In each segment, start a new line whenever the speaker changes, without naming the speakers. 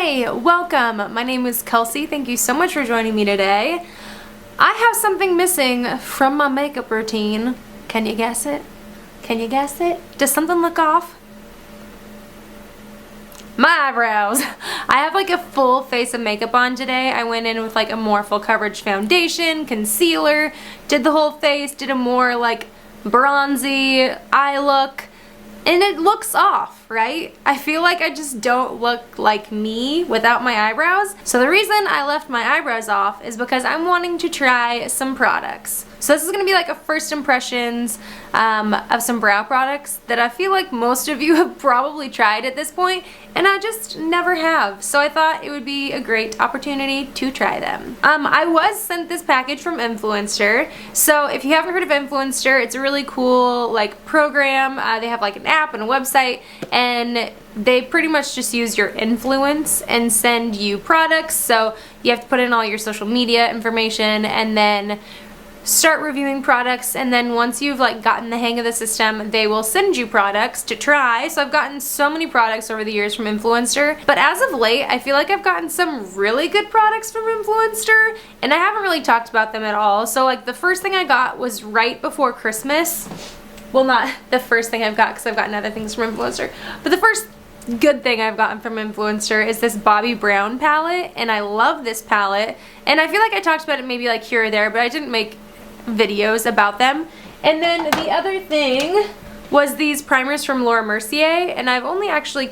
Hey, welcome. My name is Kelsey. Thank you so much for joining me today. I have something missing from my makeup routine. Can you guess it? Can you guess it? Does something look off? My eyebrows. I have like a full face of makeup on today. I went in with like a more full coverage foundation, concealer, did the whole face, did a more like bronzy eye look. And it looks off, right? I feel like I just don't look like me without my eyebrows. So the reason I left my eyebrows off is because I'm wanting to try some products. So this is gonna be like a first impressions of some brow products that I feel like most of you have probably tried at this point, and I just never have. So I thought it would be a great opportunity to try them. I was sent this package from Influencer. So if you haven't heard of Influencer, it's a really cool like program. They have like an app and a website, and they pretty much just use your influence and send you products. So you have to put in all your social media information and then start reviewing products, and then once you've like gotten the hang of the system, they will send you products to try. So I've gotten so many products over the years from Influencer, but as of late I feel like I've gotten some really good products from Influencer and I haven't really talked about them at all. So like the first thing I got was right before Christmas. Well, not the first thing I've got because I've gotten other things from Influencer, but the first good thing I've gotten from Influencer is this Bobbi Brown palette, and I love this palette, and I feel like I talked about it maybe like here or there, but I didn't make videos about them. And then the other thing was these primers from Laura Mercier, and I've only actually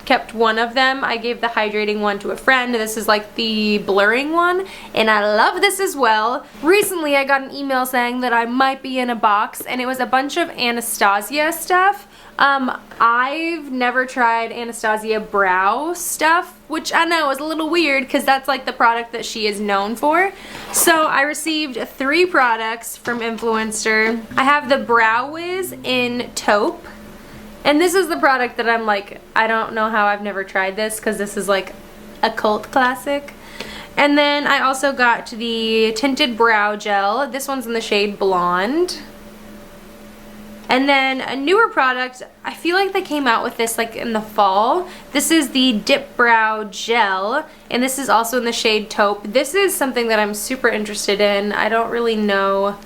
kept one of them. I gave the hydrating one to a friend. This is like the blurring one, and I love this as well. Recently I got an email saying that I might be in a box, and it was a bunch of Anastasia stuff. I've never tried Anastasia brow stuff, which I know is a little weird because that's like the product that she is known for. So I received 3 products from Influencer. I have the Brow Wiz in taupe, and this is the product that I'm like, I don't know how I've never tried this because this is like a cult classic. And then I also got the tinted brow gel. This one's in the shade Blonde. And then a newer product, I feel like they came out with this like in the fall. This is the Dip Brow Gel, and this is also in the shade Taupe. This is something that I'm super interested in. I don't really know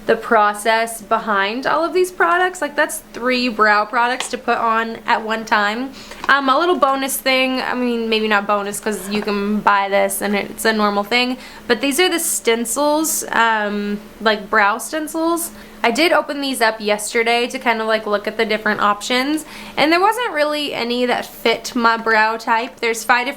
the process behind all of these products. Like that's 3 brow products to put on at one time. A little bonus thing, I mean maybe not bonus because you can buy this and it's a normal thing, but these are the stencils, like brow stencils. I did open these up yesterday to kind of like look at the different options, and there wasn't really any that fit my brow type. There's 5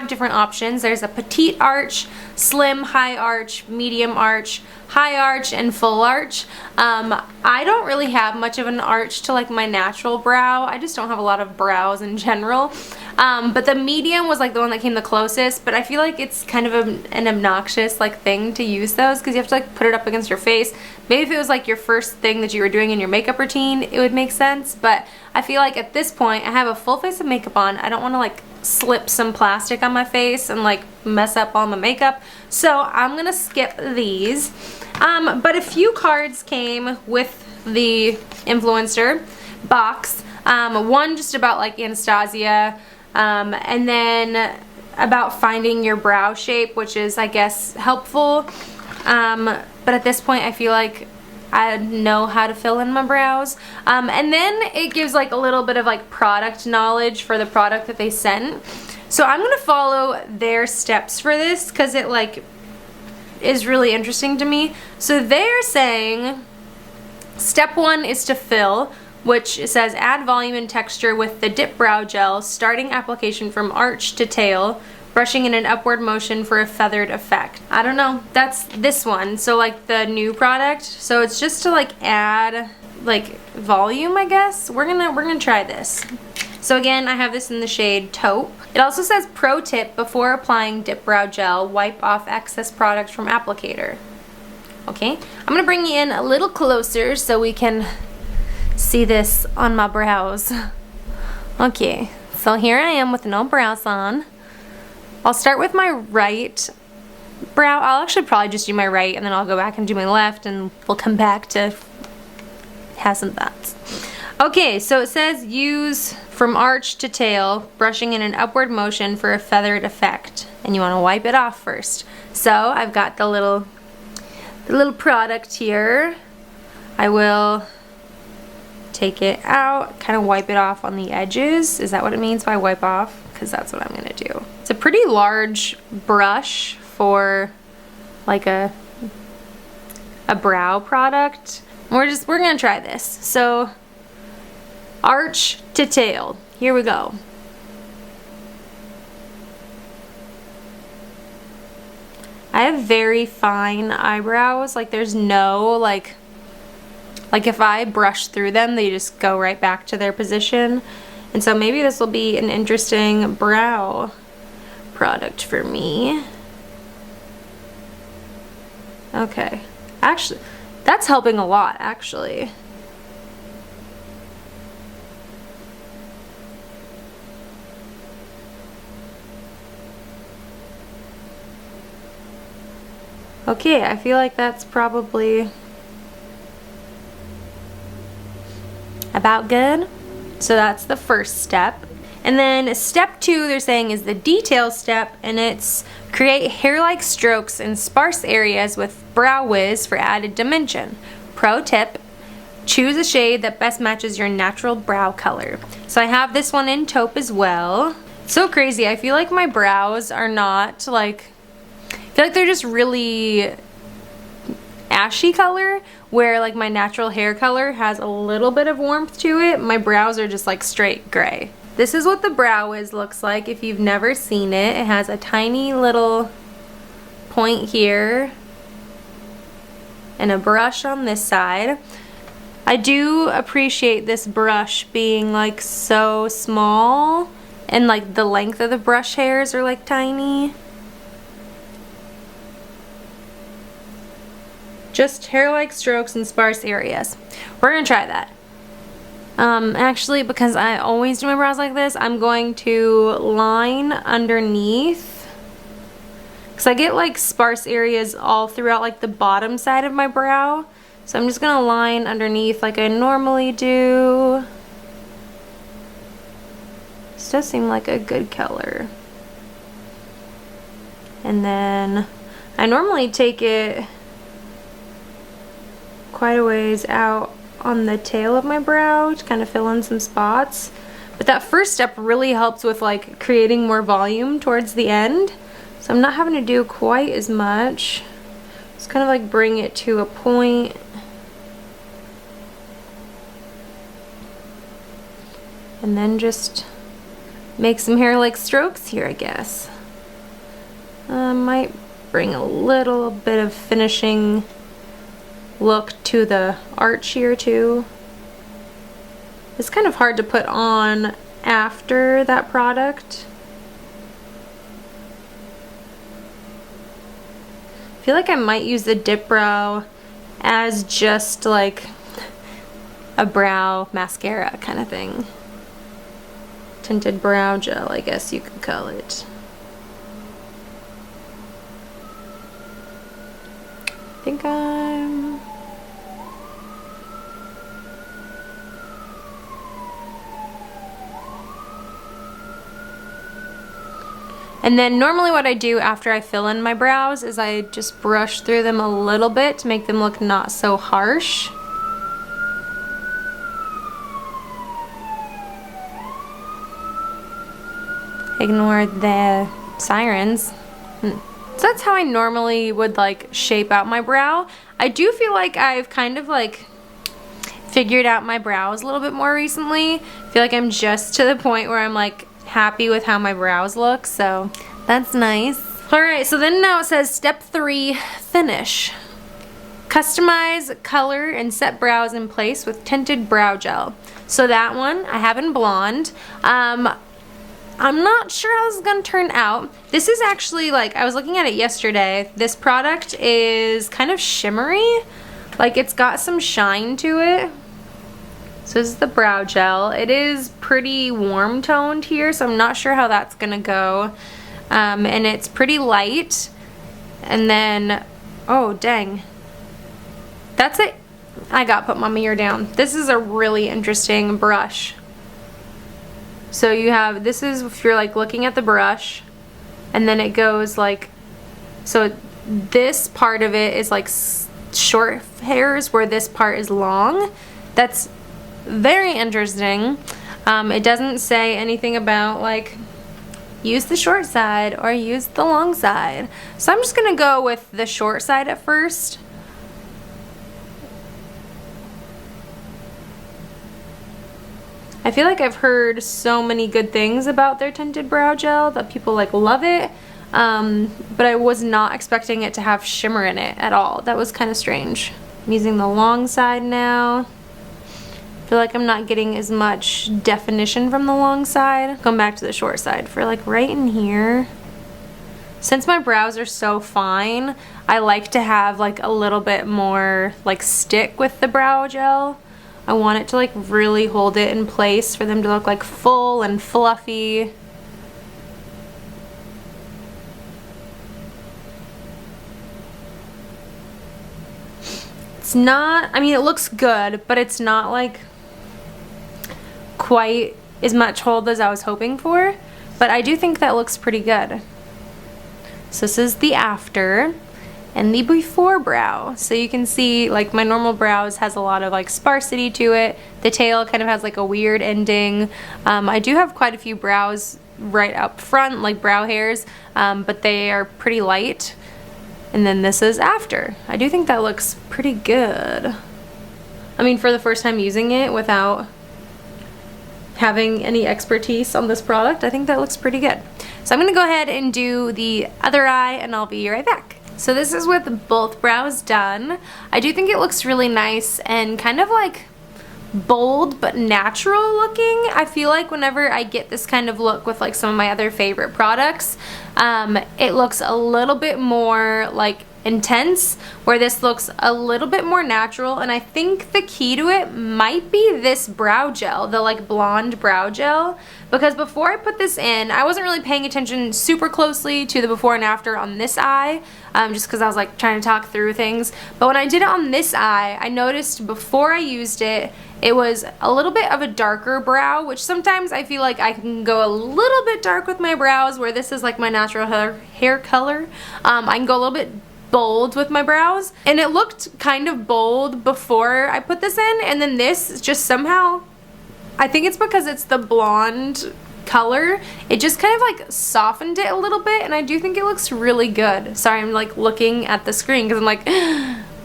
different options. There's a petite arch, slim, high arch, medium arch, high arch, and full arch. I don't really have much of an arch to like my natural brow. I just don't have a lot of brows in general. But the medium was like the one that came the closest, but I feel like it's kind of an obnoxious like thing to use those because you have to like put it up against your face. Maybe if it was like your first thing that you were doing in your makeup routine, it would make sense, but I feel like at this point I have a full face of makeup on. I don't want to like slip some plastic on my face and like mess up all my makeup, so I'm gonna skip these. But a few cards came with the Influencer box. One just about like Anastasia, and then about finding your brow shape, which is I guess helpful, but at this point I feel like I know how to fill in my brows. And then it gives like a little bit of like product knowledge for the product that they sent. So I'm gonna follow their steps for this because it like is really interesting to me. So they're saying step 1 is to fill, which says add volume and texture with the Dip Brow Gel, starting application from arch to tail, brushing in an upward motion for a feathered effect. I don't know, that's this one, so like the new product. So it's just to like add like volume, I guess. We're gonna try this. So again, I have this in the shade Taupe. It also says pro tip, before applying Dip Brow Gel, wipe off excess product from applicator. Okay, I'm gonna bring you in a little closer so we can see this on my brows. Okay, so here I am with no brows on. I'll start with my right brow. I'll actually probably just do my right and then I'll go back and do my left and we'll come back to have some thoughts. Okay, so it says use from arch to tail, brushing in an upward motion for a feathered effect. And you want to wipe it off first. So I've got the little product here. I will take it out, kind of wipe it off on the edges. Is that what it means by wipe off? Because that's what I'm gonna do. It's a pretty large brush for like a brow product. We're gonna try this. So arch to tail. Here we go. I have very fine eyebrows. Like there's no like if I brush through them, they just go right back to their position. And so maybe this will be an interesting brow product for me. Okay. Actually, that's helping a lot, actually. Okay, I feel like that's probably about good. So that's the first step. And then step 2, they're saying, is the detail step, and it's create hair-like strokes in sparse areas with Brow Wiz for added dimension. Pro tip, choose a shade that best matches your natural brow color. So I have this one in taupe as well. It's so crazy. I feel like my brows are not like, I feel like they're just really ashy color, where like my natural hair color has a little bit of warmth to it. My brows are just like straight gray. This is what the Brow Wiz looks like if you've never seen it. It has a tiny little point here and a brush on this side. I do appreciate this brush being like so small, and like the length of the brush hairs are like tiny. Just hair-like strokes in sparse areas. We're gonna try that. Actually, because I always do my brows like this, I'm going to line underneath, because I get like sparse areas all throughout like the bottom side of my brow. So I'm just gonna line underneath like I normally do. This does seem like a good color. And then I normally take it quite a ways out on the tail of my brow to kind of fill in some spots. But that first step really helps with like creating more volume towards the end. So I'm not having to do quite as much. Just kind of like bring it to a point. And then just make some hair-like strokes here, I guess. Might bring a little bit of finishing look to the arch here too. It's kind of hard to put on after that product. I feel like I might use the Dip Brow as just like a brow mascara kind of thing. Tinted brow gel, I guess you could call it. I think I'm... And then normally what I do after I fill in my brows is I just brush through them a little bit to make them look not so harsh. Ignore the sirens. So that's how I normally would like shape out my brow. I do feel like I've kind of like figured out my brows a little bit more recently. I feel like I'm just to the point where I'm like happy with how my brows look, so that's nice. Alright, so then now it says step 3, finish. Customize, color, and set brows in place with tinted brow gel. So that one I have in blonde. I'm not sure how this is going to turn out. This is actually, like, I was looking at it yesterday. This product is kind of shimmery. Like, it's got some shine to it. So this is the brow gel. It is pretty warm toned here, so I'm not sure how that's going to go. And it's pretty light. And then, oh, dang. That's it. I got put my mirror down. This is a really interesting brush. So you have, this is if you're like looking at the brush, and then it goes like, so this part of it is like short hairs where this part is long. That's very interesting. It doesn't say anything about like use the short side or use the long side. So I'm just gonna go with the short side at first. I feel like I've heard so many good things about their tinted brow gel that people like love it, but I was not expecting it to have shimmer in it at all. That was kind of strange. I'm using the long side now. I feel like I'm not getting as much definition from the long side. Going back to the short side for like right in here. Since my brows are so fine, I like to have like a little bit more like stick with the brow gel. I want it to like really hold it in place for them to look like full and fluffy. It's not, I mean it looks good, but it's not like quite as much hold as I was hoping for, but I do think that looks pretty good. So this is the after and the before brow. So you can see like my normal brows has a lot of like sparsity to it. The tail kind of has like a weird ending. I do have quite a few brows right up front, like brow hairs, but they are pretty light. And then this is after. I do think that looks pretty good. I mean, for the first time using it without having any expertise on this product, I think that looks pretty good. So I'm gonna go ahead and do the other eye and I'll be right back. So this is with both brows done. I do think it looks really nice and kind of like bold but natural looking. I feel like whenever I get this kind of look with like some of my other favorite products, it looks a little bit more like intense, where this looks a little bit more natural. And I think the key to it might be this brow gel, the like blonde brow gel, because before I put this in, I wasn't really paying attention super closely to the before and after on this eye, just because I was like trying to talk through things. But when I did it on this eye, I noticed before I used it, it was a little bit of a darker brow, which sometimes I feel like I can go a little bit dark with my brows, where this is like my natural hair color. I can go a little bit bold with my brows, and it looked kind of bold before I put this in, and then this just somehow, I think it's because it's the blonde color, it just kind of like softened it a little bit, and I do think it looks really good. Sorry, I'm like looking at the screen because I'm like,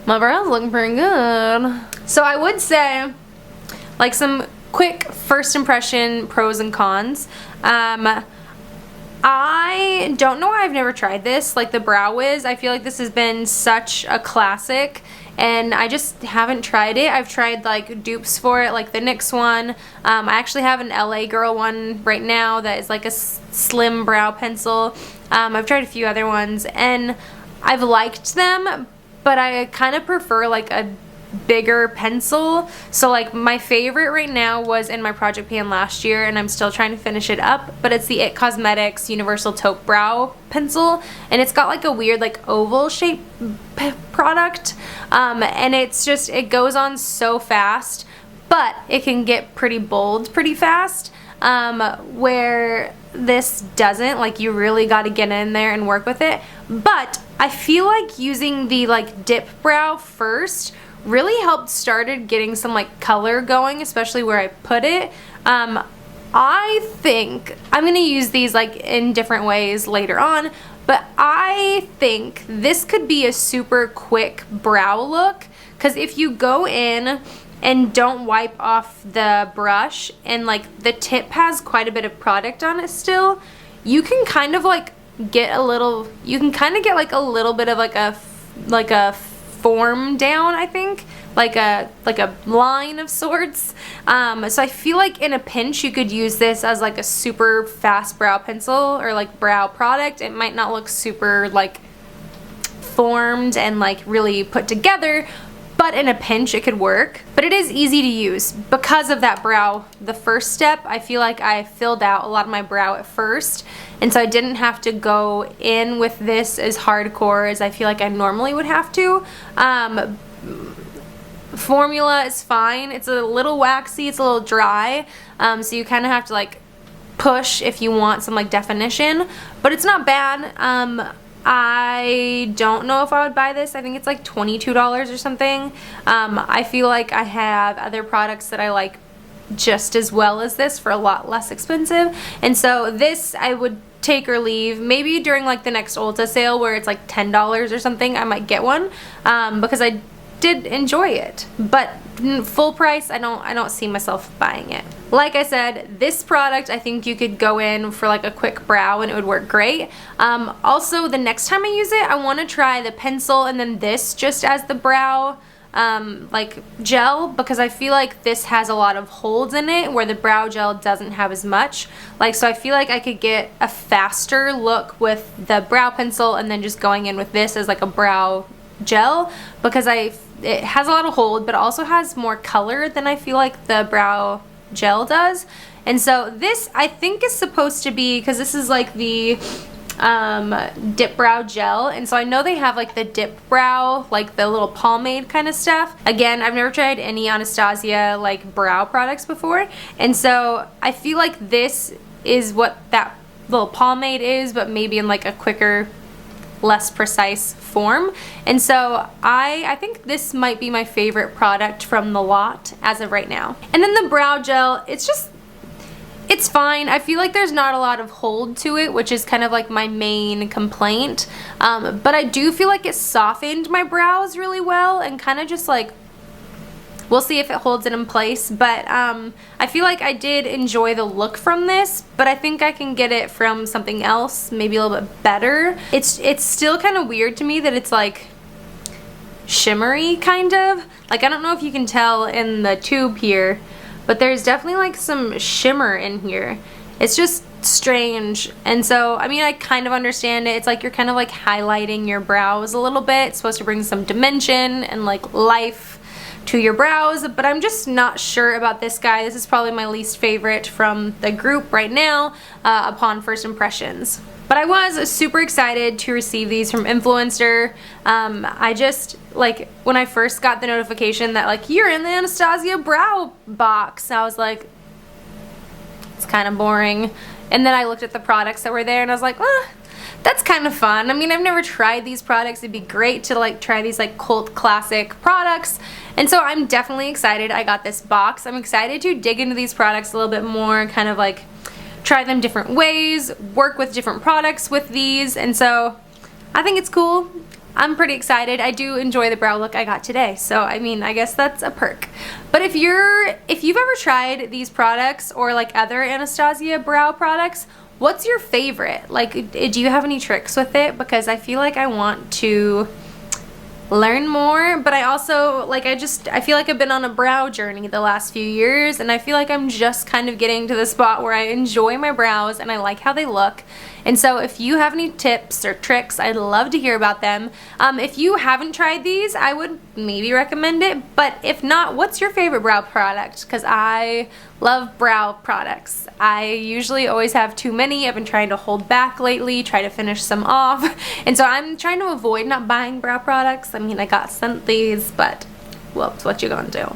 my brows looking pretty good. So I would say like some quick first impression pros and cons. I don't know why I've never tried this, like the Brow Wiz. I feel like this has been such a classic and I just haven't tried it. I've tried like dupes for it, like the NYX one. I actually have an LA Girl one right now that is like a slim brow pencil. I've tried a few other ones and I've liked them, but I kind of prefer like a bigger pencil. So like my favorite right now was in my project pan last year, and I'm still trying to finish it up, but it's the IT Cosmetics Universal Taupe Brow Pencil, and it's got like a weird like oval shape product, and it's just, it goes on so fast, but it can get pretty bold pretty fast, where this doesn't. Like you really got to get in there and work with it. But I feel like using the like dip brow first really helped started getting some like color going, especially where I put it. I think I'm gonna use these like in different ways later on, but I think this could be a super quick brow look, because if you go in and don't wipe off the brush and like the tip has quite a bit of product on it still, you can kind of like get a little, you can kind of get like a little bit of like a form down, I think, like a line of sorts. So I feel like in a pinch you could use this as like a super fast brow pencil or like brow product. It might not look super like formed and like really put together, but in a pinch it could work. But it is easy to use because of that brow. The first step, I feel like I filled out a lot of my brow at first, and so I didn't have to go in with this as hardcore as I feel like I normally would have to. formula is fine. It's a little waxy, it's a little dry, so you kind of have to like push if you want some like definition, but it's not bad. I don't know if I would buy this. I think it's like $22 or something. I feel like I have other products that I like just as well as this for a lot less expensive, and so this I would take or leave. Maybe during like the next Ulta sale where it's like $10 or something, I might get one, because I did enjoy it, but full price I don't see myself buying it. Like I said, this product I think you could go in for like a quick brow and it would work great. Also, the next time I use it, I want to try the pencil and then this just as the brow like gel, because I feel like this has a lot of holds in it where the brow gel doesn't have as much. Like, so I feel like I could get a faster look with the brow pencil and then just going in with this as like a brow gel, because it has a lot of hold but also has more color than I feel like the brow gel does. And so this I think is supposed to be, because this is like the dip brow gel, and so I know they have like the dip brow, like the little pomade kind of stuff. Again, I've never tried any Anastasia like brow products before, and so I feel like this is what that little pomade is, but maybe in like a quicker, less precise form. And so I think this might be my favorite product from the lot as of right now. And then the brow gel, it's fine. I feel like there's not a lot of hold to it, which is kind of like my main complaint, but I do feel like it softened my brows really well and kind of just like, we'll see if it holds it in place, but I feel like I did enjoy the look from this, but I think I can get it from something else, maybe a little bit better. It's still kind of weird to me that it's like shimmery kind of. Like, I don't know if you can tell in the tube here, but there's definitely like some shimmer in here. It's just strange. And so, I mean, I kind of understand it. It's like you're kind of like highlighting your brows a little bit. It's supposed to bring some dimension and like life to your brows, but I'm just not sure about this guy. This is probably my least favorite from the group right now, upon first impressions. But I was super excited to receive these from Influencer. I just, like, when I first got the notification that like, you're in the Anastasia brow box, I was like, it's kind of boring. And then I looked at the products that were there and I was like, that's kind of fun. I mean, I've never tried these products. It'd be great to like try these like cult classic products. And so I'm definitely excited I got this box. I'm excited to dig into these products a little bit more, kind of like try them different ways, work with different products with these. And so I think it's cool. I'm pretty excited. I do enjoy the brow look I got today. So, I mean, I guess that's a perk. But if you've ever tried these products or like other Anastasia brow products, what's your favorite? Like, do you have any tricks with it? Because I feel like I want to learn more, but I also, like, I feel like I've been on a brow journey the last few years, and I feel like I'm just kind of getting to the spot where I enjoy my brows and I like how they look. And so if you have any tips or tricks, I'd love to hear about them. If you haven't tried these, I would maybe recommend it, but if not, what's your favorite brow product? Because I love brow products. I usually always have too many. I've been trying to hold back lately, try to finish some off, and so I'm trying to avoid not buying brow products. I mean, I got sent these, but whoops, what you gonna do?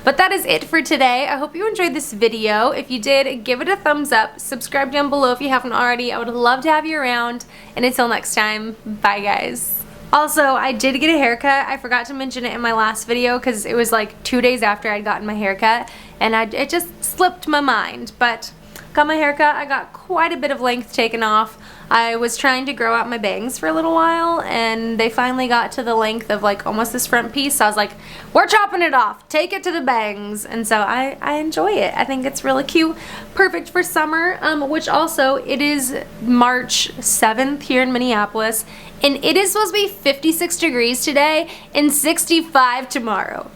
But that is it for today. I hope you enjoyed this video. If you did, give it a thumbs up. Subscribe down below if you haven't already. I would love to have you around. And until next time, bye guys. Also, I did get a haircut. I forgot to mention it in my last video because it was like 2 days after I'd gotten my haircut, and it just slipped my mind. But got my haircut. I got quite a bit of length taken off. I was trying to grow out my bangs for a little while, and they finally got to the length of like almost this front piece. So I was like, we're chopping it off, take it to the bangs. And so I enjoy it. I think it's really cute, perfect for summer, which also it is March 7th here in Minneapolis, and it is supposed to be 56 degrees today and 65 tomorrow.